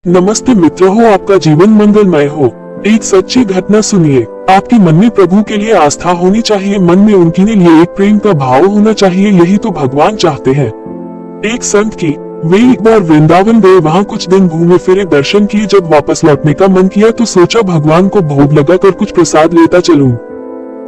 नमस्ते मित्र हो, आपका जीवन मंगलमय हो। एक सच्ची घटना सुनिए। आपके मन में प्रभु के लिए आस्था होनी चाहिए, मन में उनके लिए एक प्रेम का भाव होना चाहिए। यही तो भगवान चाहते हैं। एक संत की वे एक बार वृंदावन गए, वहाँ कुछ दिन घूमे फिरे, दर्शन किए। जब वापस लौटने का मन किया तो सोचा भगवान को भोग लगाकर कुछ प्रसाद लेता चलूं।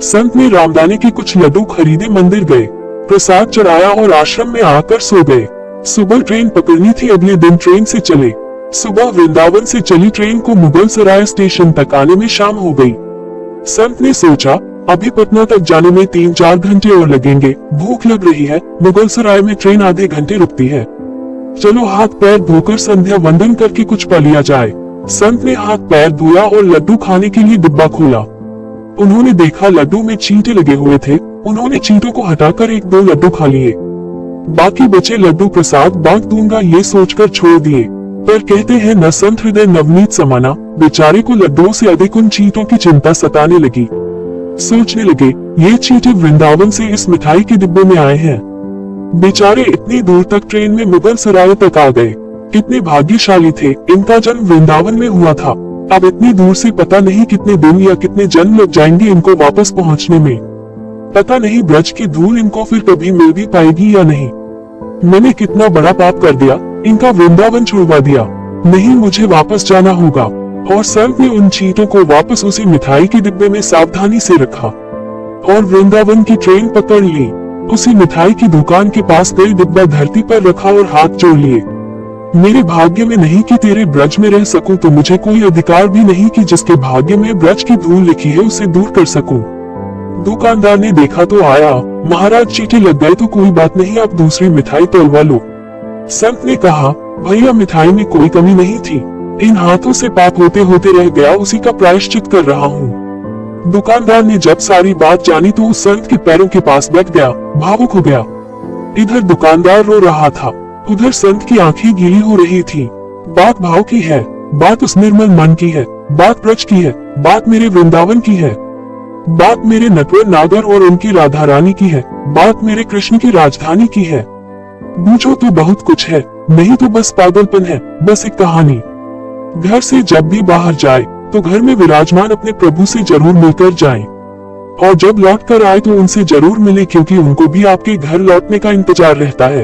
संत ने रामदाने के कुछ लड्डू खरीदे, मंदिर गए, प्रसाद चढ़ाया और आश्रम में आकर सो गए। सुबह ट्रेन पकड़नी थी, अगले दिन ट्रेन से चले। सुबह वृंदावन से चली ट्रेन को मुगल सराय स्टेशन तक आने में शाम हो गई। संत ने सोचा अभी पटना तक जाने में 3-4 घंटे और लगेंगे, भूख लग रही है, मुगल सराय में ट्रेन आधे घंटे रुकती है, चलो हाथ पैर धोकर संध्या वंदन करके कुछ पा लिया जाए। संत ने हाथ पैर धोया और लड्डू खाने के लिए डिब्बा खोला। उन्होंने देखा लड्डू में चींटे लगे हुए थे। उन्होंने चींटों को हटाकर 1-2 लड्डू खा लिए, बाकी बचे लड्डू प्रसाद बांट दूंगा ये सोचकर छोड़ दिए। पर कहते हैं न संत हृदय नवनीत समाना, बेचारे को लड्डुओं से अधिक उन चींटों की चिंता सताने लगी। सोचने लगे ये चींटे वृंदावन से इस मिठाई के डिब्बे में आए हैं। बेचारे इतनी दूर तक ट्रेन में मुगल सराय तक आ गए, कितने भाग्यशाली थे, इनका जन्म वृंदावन में हुआ था। अब इतनी दूर से पता नहीं कितने दिन या कितने जन्म लग जाएंगे इनको वापस पहुंचने में। पता नहीं ब्रज की धूल इनको फिर कभी मिल भी पाएगी या नहीं। मैंने कितना बड़ा पाप कर दिया, इनका वृंदावन छुड़वा दिया। नहीं, मुझे वापस जाना होगा। और संत ने उन चींटों को वापस उसी मिठाई के डिब्बे में सावधानी से रखा और वृंदावन की ट्रेन पकड़ ली। उसी मिठाई की दुकान के पास गई, डिब्बा धरती पर रखा और हाथ जोड़ लिए। मेरे भाग्य में नहीं कि तेरे ब्रज में रह सकूं, तो मुझे कोई अधिकार भी नहीं कि जिसके भाग्य में ब्रज की धूल लिखी है उसे दूर कर सकूं। दुकानदार ने देखा तो आया, महाराज चींटे लग गए तो कोई बात नहीं, आप दूसरी मिठाई तोलवा लो। संत ने कहा भैया मिठाई में कोई कमी नहीं थी, इन हाथों से पाप होते होते रह गया, उसी का प्रायश्चित कर रहा हूँ। दुकानदार ने जब सारी बात जानी तो उस संत के पैरों के पास बैठ गया, भावुक हो गया। इधर दुकानदार रो रहा था, उधर संत की आंखें गीली हो रही थी। बात भाव की है, बात उस निर्मल मन की है, बात ब्रज की है, बात मेरे वृंदावन की है, बात मेरे नटवर नागर और उनकी राधा रानी की है, बात मेरे कृष्ण की राजधानी की है। बूझो तो बहुत कुछ है, नहीं तो बस पागलपन है, बस एक कहानी। घर से जब भी बाहर जाए तो घर में विराजमान अपने प्रभु से जरूर मिलकर जाएं, और जब लौट कर आए तो उनसे जरूर मिले, क्योंकि उनको भी आपके घर लौटने का इंतजार रहता है।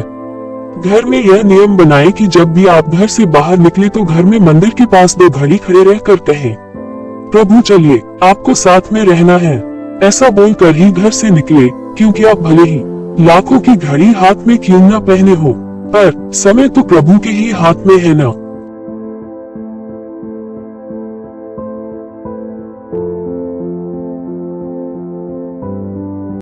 घर में यह नियम बनाएं कि जब भी आप घर से बाहर निकले तो घर में मंदिर के पास 2 घड़ी खड़े रहकर कहें प्रभु चलिए, आपको साथ में रहना है। ऐसा बोलकर ही घर से निकले, क्योंकि आप भले ही लाखों की घड़ी हाथ में क्यों न पहने हो, पर समय तो प्रभु के ही हाथ में है ना।